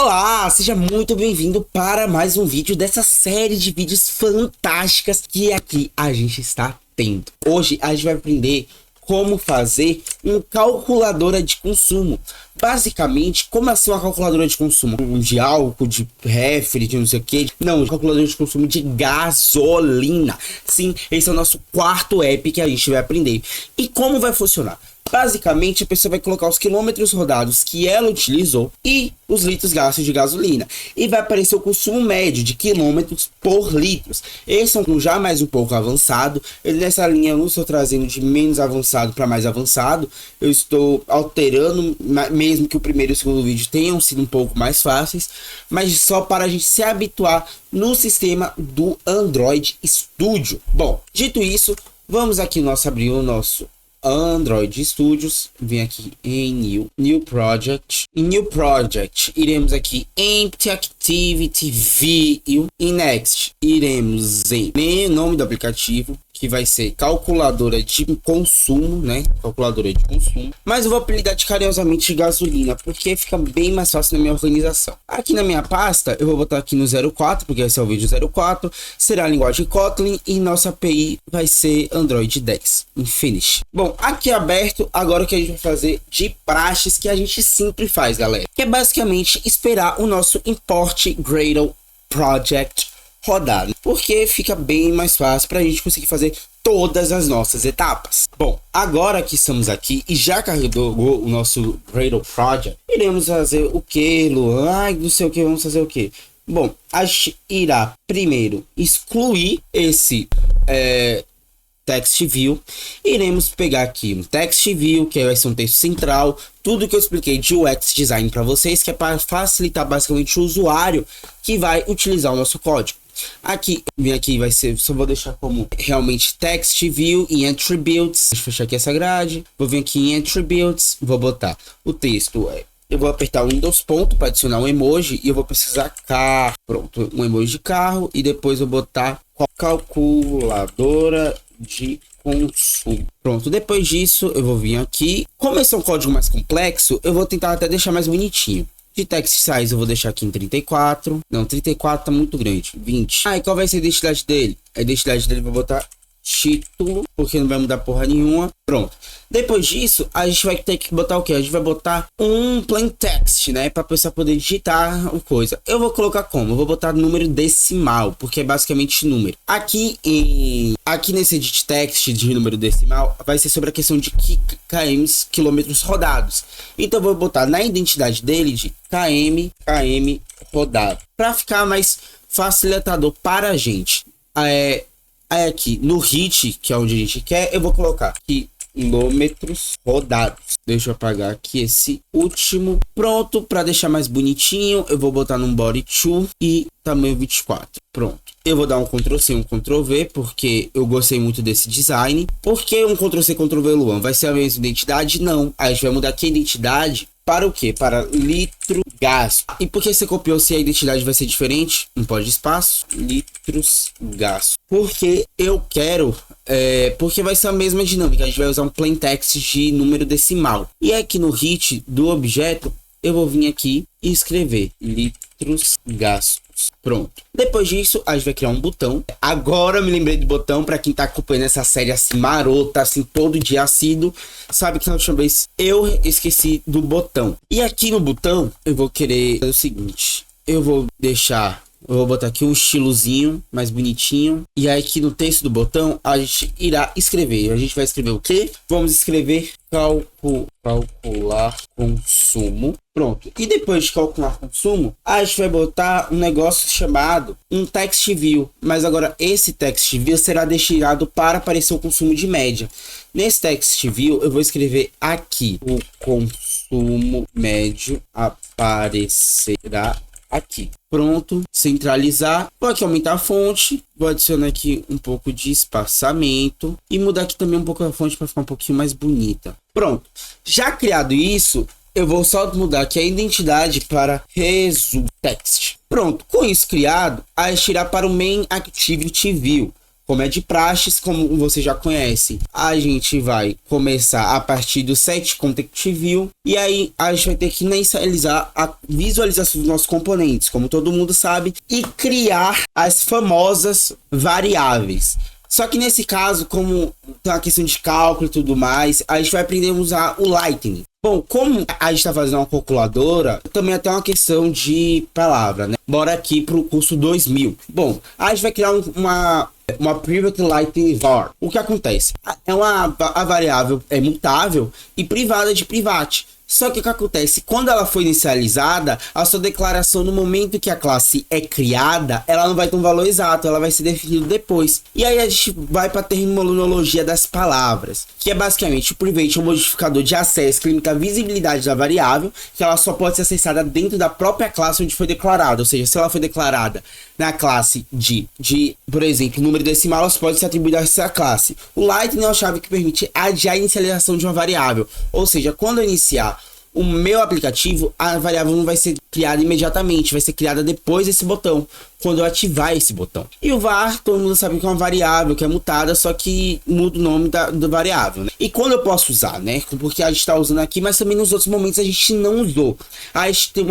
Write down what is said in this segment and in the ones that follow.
Olá, seja muito bem-vindo para mais um vídeo dessa série de vídeos fantásticas que aqui a gente está tendo. Hoje a gente vai aprender como fazer uma calculadora de consumo. Basicamente, como assim uma calculadora de consumo? De álcool, de refri, de não sei o que. Não, calculadora de consumo de gasolina. Sim, esse é o nosso quarto app que a gente vai aprender. E como vai funcionar? Basicamente, a pessoa vai colocar os quilômetros rodados que ela utilizou e os litros gastos de gasolina. E vai aparecer o consumo médio de quilômetros por litros. Esse é um já mais um pouco avançado. Nessa linha eu não estou trazendo de menos avançado para mais avançado. Eu estou alterando, mesmo que o primeiro e o segundo vídeo tenham sido um pouco mais fáceis. Mas só para a gente se habituar no sistema do Android Studio. Bom, dito isso, vamos aqui abrir o nosso Android Studios, vem aqui em New Project. Em New Project, iremos aqui em Empty Activity View. E Next, iremos em nome do aplicativo, que vai ser calculadora de consumo, né? Calculadora de consumo. Mas eu vou apelidar de carinhosamente de gasolina, porque fica bem mais fácil na minha organização. Aqui na minha pasta, eu vou botar aqui no 04, porque esse é o vídeo 04. Será a linguagem Kotlin e nossa API vai ser Android 10 em Finish. Bom, aqui aberto, agora o que a gente vai fazer de praxes que a gente sempre faz, galera. Que é basicamente esperar o nosso import Gradle project rodar, porque fica bem mais fácil para a gente conseguir fazer todas as nossas etapas. Bom, agora que estamos aqui e já carregou o nosso Gradle project, iremos fazer o que, Luan? Ai, não sei o que, vamos fazer o que? Bom, a gente irá primeiro excluir esse text view. Iremos pegar aqui um text view, que vai ser um texto central, tudo que eu expliquei de UX design para vocês, que é para facilitar basicamente o usuário que vai utilizar o nosso código. Aqui vai ser, só vou deixar como realmente text view em attributes. Deixa eu fechar aqui essa grade, vou vir aqui em attributes, vou botar o texto, eu vou apertar o Windows ponto para adicionar um emoji e eu vou precisar carro, pronto, um emoji de carro, e depois eu vou botar calculadora de consumo. Pronto, depois disso eu vou vir aqui. Como esse é um código mais complexo, eu vou tentar até deixar mais bonitinho. De text size eu vou deixar aqui em 34. Não, 34 tá muito grande. 20. E qual vai ser a identidade dele? A identidade dele eu vou botar título, porque não vai mudar porra nenhuma. Pronto. Depois disso, a gente vai ter que botar o que? A gente vai botar um plain text, né? Para a pessoa poder digitar o coisa. Eu vou colocar como? Eu vou botar número decimal, porque é basicamente número. Aqui nesse edit text de número decimal, vai ser sobre a questão de km, quilômetros rodados. Então eu vou botar na identidade dele de km rodado, para ficar mais facilitador para a gente. Aí aqui no hit, que é onde a gente quer, eu vou colocar quilômetros rodados. Deixa eu apagar aqui esse último. Pronto, para deixar mais bonitinho, eu vou botar num body 2 e tamanho 24. Pronto. Eu vou dar um Ctrl C, um Ctrl V, porque eu gostei muito desse design. Por que um Ctrl C, Ctrl V, Luan? Vai ser a mesma identidade? Não. Aí a gente vai mudar aqui a identidade para o que? Para litro gasto. E por que você copiou se a identidade vai ser diferente? Não pode espaço, litros gasto. Porque eu quero, porque vai ser a mesma dinâmica. A gente vai usar um plain text de número decimal. E aqui no hit do objeto, eu vou vir aqui e escrever litros gastos. Pronto. Depois disso, a gente vai criar um botão. Agora eu me lembrei do botão. Para quem tá acompanhando essa série assim marota, assim todo dia assíduo, sabe que na última vez eu esqueci do botão. E aqui no botão eu vou querer fazer o seguinte: eu vou botar aqui um estilozinho mais bonitinho. E aí aqui no texto do botão a gente irá escrever. A gente vai escrever o que? Vamos escrever calcular consumo. Pronto. E depois de calcular consumo, a gente vai botar um negócio chamado um text view. Mas agora esse text view será destinado para aparecer o consumo de média. Nesse text view eu vou escrever aqui: o consumo médio aparecerá aqui. Pronto, centralizar. Vou aqui aumentar a fonte, vou adicionar aqui um pouco de espaçamento e mudar aqui também um pouco a fonte para ficar um pouquinho mais bonita. Pronto, já criado isso, eu vou só mudar aqui a identidade para result text. Pronto, com isso criado, a gente irá para o main activity view. como é de praxes, como você já conhece, a gente vai começar a partir do set context view, e aí a gente vai ter que inicializar a visualização dos nossos componentes, como todo mundo sabe, e criar as famosas variáveis. Só que nesse caso, como tem a questão de cálculo e tudo mais, a gente vai aprender a usar o Lightning. Bom, como a gente está fazendo uma calculadora, também até uma questão de palavra, né? Bora aqui para o curso 2000. Bom, a gente vai criar uma private Lightning var. O que acontece? A variável é mutável e privada de private. Só que o que acontece? Quando ela foi inicializada, a sua declaração no momento que a classe é criada, ela não vai ter um valor exato, ela vai ser definida depois. E aí a gente vai para a terminologia das palavras, que é basicamente o private é um modificador de acesso que limita a visibilidade da variável, que ela só pode ser acessada dentro da própria classe onde foi declarada. Ou seja, se ela foi declarada na classe de por exemplo, número decimal, ela pode ser atribuída a essa classe. O Lightning é uma chave que permite adiar a inicialização de uma variável. Ou seja, quando eu iniciar o meu aplicativo, a variável não vai ser criada imediatamente, vai ser criada depois desse botão, quando eu ativar esse botão. E o var, todo mundo sabe que é uma variável, que é mutada, só que muda o nome da variável, né? E quando eu posso usar, né? Porque a gente está usando aqui, mas também nos outros momentos a gente não usou. A gente tem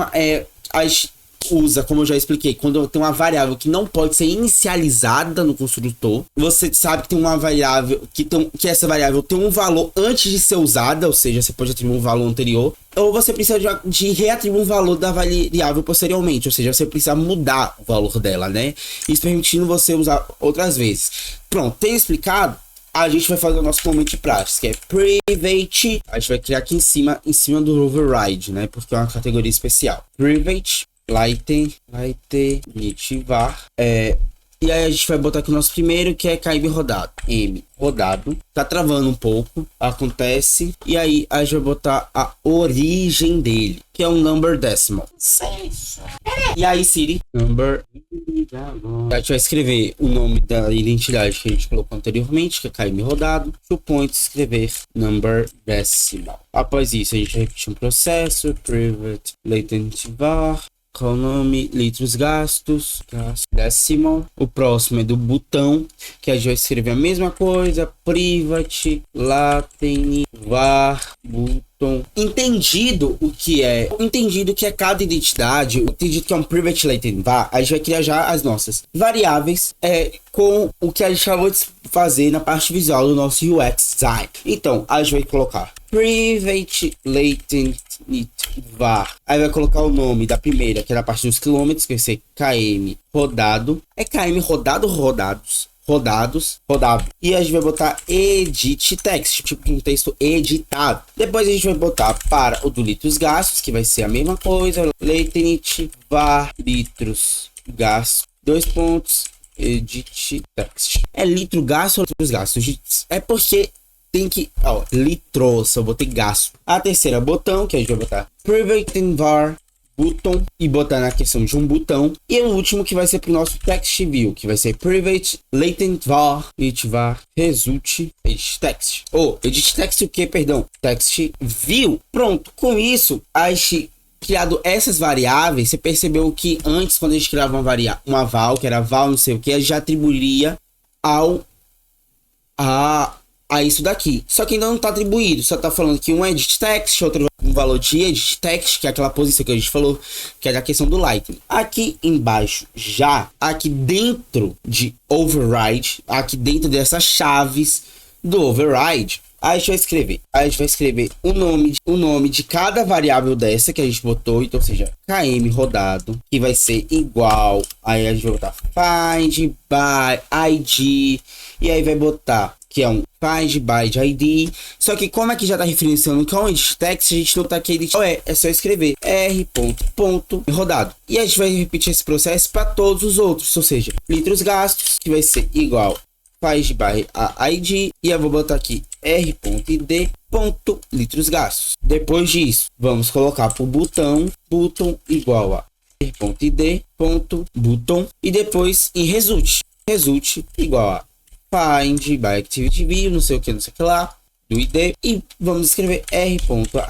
a gente usa, como eu já expliquei, quando tem uma variável que não pode ser inicializada no construtor, você sabe que tem uma variável que essa variável tem um valor antes de ser usada, ou seja, você pode atribuir um valor anterior, ou você precisa de reatribuir um valor da variável posteriormente, ou seja, você precisa mudar o valor dela, né? Isso permitindo você usar outras vezes. Pronto, tem explicado? A gente vai fazer o nosso momento de prática, que é private. A gente vai criar aqui em cima do override, né? Porque é uma categoria especial. Private Lightning var. E aí a gente vai botar aqui o nosso primeiro, que é KM rodado. M rodado. Tá travando um pouco. Acontece. E aí a gente vai botar a origem dele, que é um number decimal. E aí, Siri, number. A gente vai escrever o nome da identidade que a gente colocou anteriormente, que é KM rodado. Suponho escrever number decimal. Após isso, a gente vai repetir um processo. Private latent var. Qual o nome? Litros gastos. Decimal. O próximo é do botão, que a gente vai escrever a mesma coisa. Private latent var button. Entendido o que é cada identidade, entendido que é um private latent var, a gente vai criar já as nossas variáveis com o que a gente acabou de fazer na parte visual do nosso UX design. Então, a gente vai colocar private latent var. Aí vai colocar o nome da primeira, que é na parte dos quilômetros, que vai ser KM rodado. É KM rodado ou rodados? Rodado. E a gente vai botar edit text, tipo um texto editado. Depois a gente vai botar para o do litros gastos, que vai ser a mesma coisa. Latent var litros gastos, edit text. É litro gasto ou litros gastos? É porque tem que, litros, eu botei gasto. A terceira botão, que a gente vai botar private var button e botar na questão de um botão. E o último que vai ser para o nosso text view, que vai ser private latent var result edit text. Edit text o que? Perdão, text view. Pronto, com isso a gente criado essas variáveis. Você percebeu que antes, quando a gente criava uma val, que era val não sei o que, a gente já atribuiria a isso daqui. Só que ainda não está atribuído. Só está falando que um é edit text, outro um valor de edit text, que é aquela posição que a gente falou, que é a questão do Lightning. Aqui embaixo, aqui dentro de override, aqui dentro dessas chaves do override, a gente vai escrever o nome de cada variável dessa que a gente botou. Então, ou seja, KM rodado, que vai ser igual. Aí a gente vai botar find by ID. E aí vai botar que é um find by de ID. Só que como aqui já está referenciando que é um edit text, a gente não tá aqui edit. É só escrever r ponto rodado. E a gente vai repetir esse processo para todos os outros. Ou seja, litros gastos, que vai ser igual find by a ID. E eu vou botar aqui r.id litros gastos. Depois disso, vamos colocar para o botão igual a r.id button. E depois em result igual a find by activity view, não sei o que lá, do ID e vamos escrever r.id.result.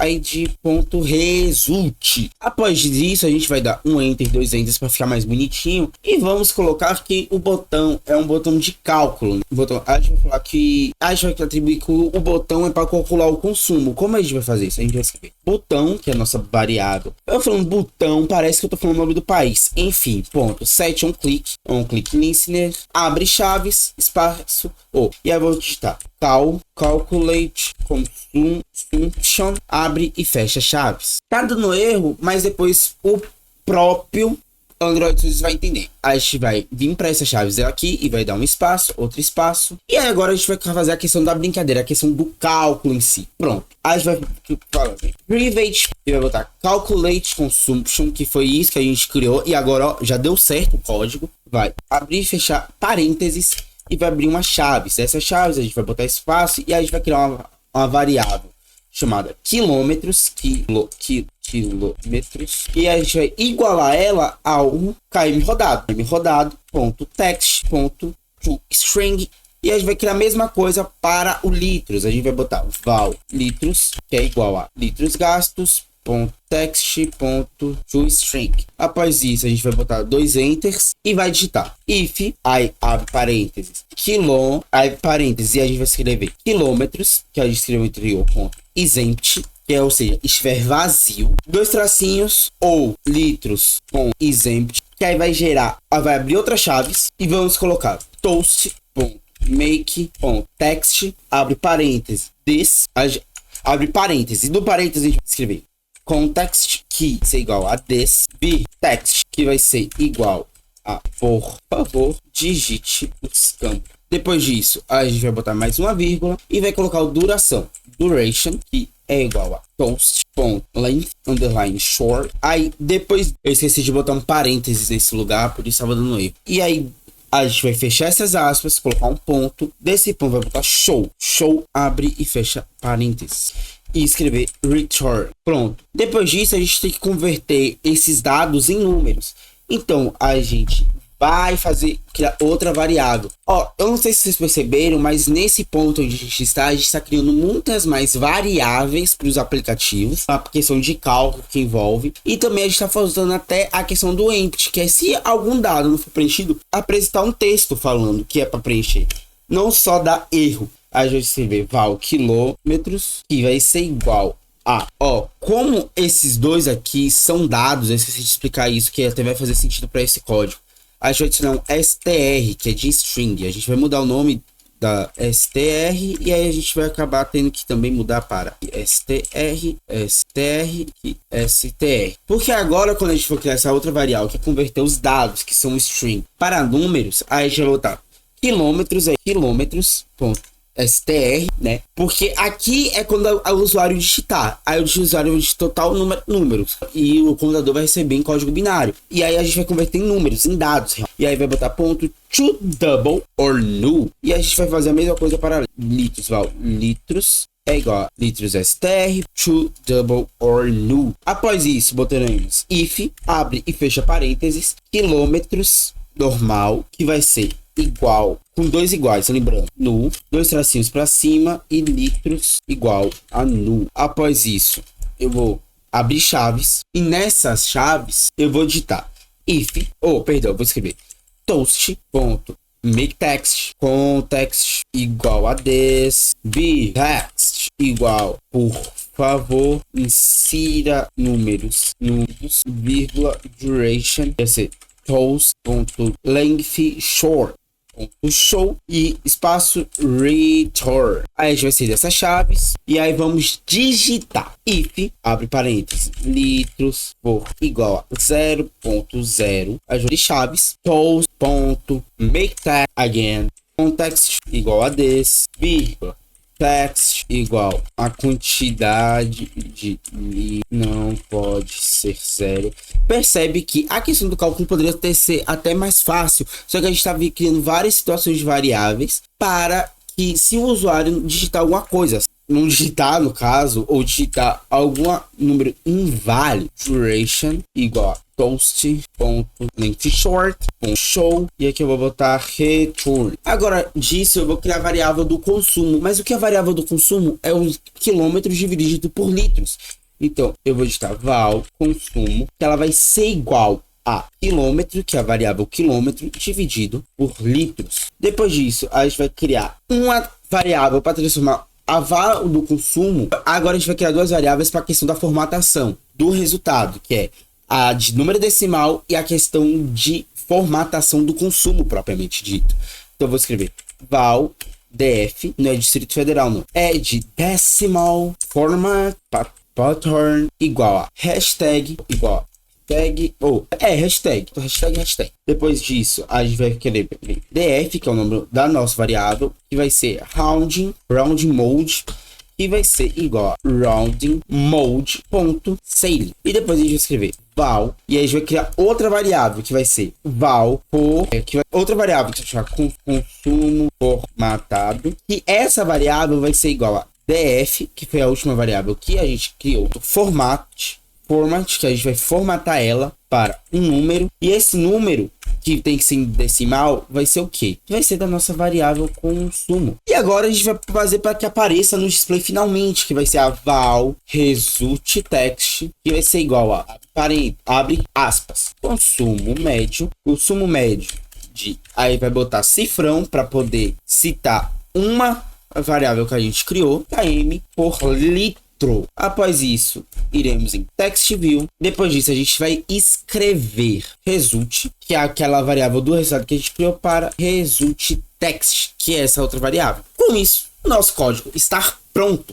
Após isso, a gente vai dar um enter, dois enters para ficar mais bonitinho e vamos colocar que o botão é um botão de cálculo. O botão, a gente vai falar que a gente vai atribuir que o botão é para calcular o consumo. Como a gente vai fazer isso? A gente vai escrever botão, que é a nossa variável. Eu falando botão, parece que eu tô falando o nome do país. Enfim, ponto. Set on click listener, abre chaves, espaço, e aí eu vou digitar calculate consumption, abre e fecha chaves. Tá dando erro, mas depois o próprio Android Studio vai entender. A gente vai vir para essas chaves aqui e vai dar um espaço, outro espaço. E aí agora a gente vai fazer a questão da brincadeira, a questão do cálculo em si. Pronto. Aí a gente vai falar private e vai botar calculate consumption, que foi isso que a gente criou. E agora, ó, já deu certo o código. Vai abrir e fechar parênteses e vai abrir uma chave. Dessas chaves a gente vai botar espaço e aí a gente vai criar uma variável chamada quilômetros, quilômetros, e a gente vai igualar ela ao km rodado, ponto text, ponto toString, e a gente vai criar a mesma coisa para o litros. A gente vai botar val litros, que é igual a litros gastos, ponto text, ponto toString. Após isso, a gente vai botar dois enters e vai digitar if, aí abre parênteses, aí parênteses, e a gente vai escrever quilômetros, que a gente escreveu entre o ponto exempt, que é, ou seja, estiver vazio, dois tracinhos, ou litros com exempt, que aí vai gerar, vai abrir outras chaves e vamos colocar toast.make.text, abre parênteses, abre parênteses, e do parênteses a gente vai escrever context, que vai ser igual a this, text, que vai ser igual a por favor, digite os campos. Depois disso, a gente vai botar mais uma vírgula e vai colocar o duration, que é igual a toast.length underline short. Aí depois eu esqueci de botar um parênteses nesse lugar, por isso estava dando erro. E aí a gente vai fechar essas aspas, colocar um ponto. Desse ponto vai botar show, abre e fecha parênteses. E escrever return. Pronto. Depois disso, a gente tem que converter esses dados em números. Então, a gente vai criar outra variável. Ó, eu não sei se vocês perceberam, mas nesse ponto onde a gente está criando muitas mais variáveis para os aplicativos. A questão de cálculo que envolve. E também a gente está fazendo até a questão do empty, que é se algum dado não for preenchido, apresentar um texto falando que é para preencher. Não só dar erro. A gente vai escrever val quilômetros, que vai ser igual a, como esses dois aqui são dados, eu esqueci de explicar isso, que até vai fazer sentido para esse código. A gente vai adicionar um str, que é de string. A gente vai mudar o nome da str e aí a gente vai acabar tendo que também mudar para str e str. Porque agora, quando a gente for criar essa outra variável, que é converter os dados, que são string, para números, aí a gente vai botar quilômetros, str, né? Porque aqui é quando o usuário digitar. Aí o usuário digitou tal números e o computador vai receber em código binário. E aí a gente vai converter em números, em dados. E aí vai botar ponto to double or null. E a gente vai fazer a mesma coisa para litros. Litros é igual a litros str to double or null. Após isso, botaremos if, abre e fecha parênteses, quilômetros normal, que vai ser igual, com dois iguais, lembrando, null, dois tracinhos para cima e litros igual a null. Após isso, eu vou abrir chaves e nessas chaves eu vou digitar vou escrever toast.makeText, context igual a this, text igual, por favor, insira números, vírgula, duration, vai ser toast.length short, show e espaço return. Aí a gente vai sair dessas chaves e aí vamos digitar if, abre parênteses, litros por igual a 0.0, ajuda de chaves, toast.makeText again, context igual a this, vírgula, text igual a quantidade de não pode ser zero. Percebe que a questão do cálculo poderia ser até mais fácil, só que a gente está criando várias situações de variáveis para que, se o usuário digitar alguma coisa, não digitar, no caso, ou digitar algum número inválido, duration igual a toast.lengthshort.show, e aqui eu vou botar return. Agora disso eu vou criar a variável do consumo, mas o que é a variável do consumo? É os quilômetros dividido por litros. Então eu vou digitar val consumo, que ela vai ser igual a quilômetro, que é a variável quilômetro, dividido por litros. Depois disso, a gente vai criar uma variável para transformar a val do consumo. Agora a gente vai criar duas variáveis para a questão da formatação do resultado, que é a de número decimal e a questão de formatação do consumo propriamente dito. Então eu vou escrever val df, não é Distrito Federal não, é de decimal format pattern igual a hashtag igual a hashtag. Depois disso, a gente vai querer df, que é o nome da nossa variável, que vai ser rounding mode, que vai ser igual a rounding mode.sale. E depois a gente vai escrever val, e aí a gente vai criar outra variável, que vai ser val por, outra variável que se chama consumo formatado, e essa variável vai ser igual a df, que foi a última variável que a gente criou, format, que a gente vai formatar ela para um número, e esse número que tem que ser em decimal vai ser o quê? Vai ser da nossa variável consumo. E agora a gente vai fazer para que apareça no display finalmente, que vai ser a val result text, que vai ser igual a abre aspas, consumo médio de, aí vai botar cifrão para poder citar uma variável que a gente criou, km por litro. Após isso, iremos em text view. Depois disso, a gente vai escrever result, que é aquela variável do resultado que a gente criou, para result text, que é essa outra variável. Com isso, nosso código está pronto.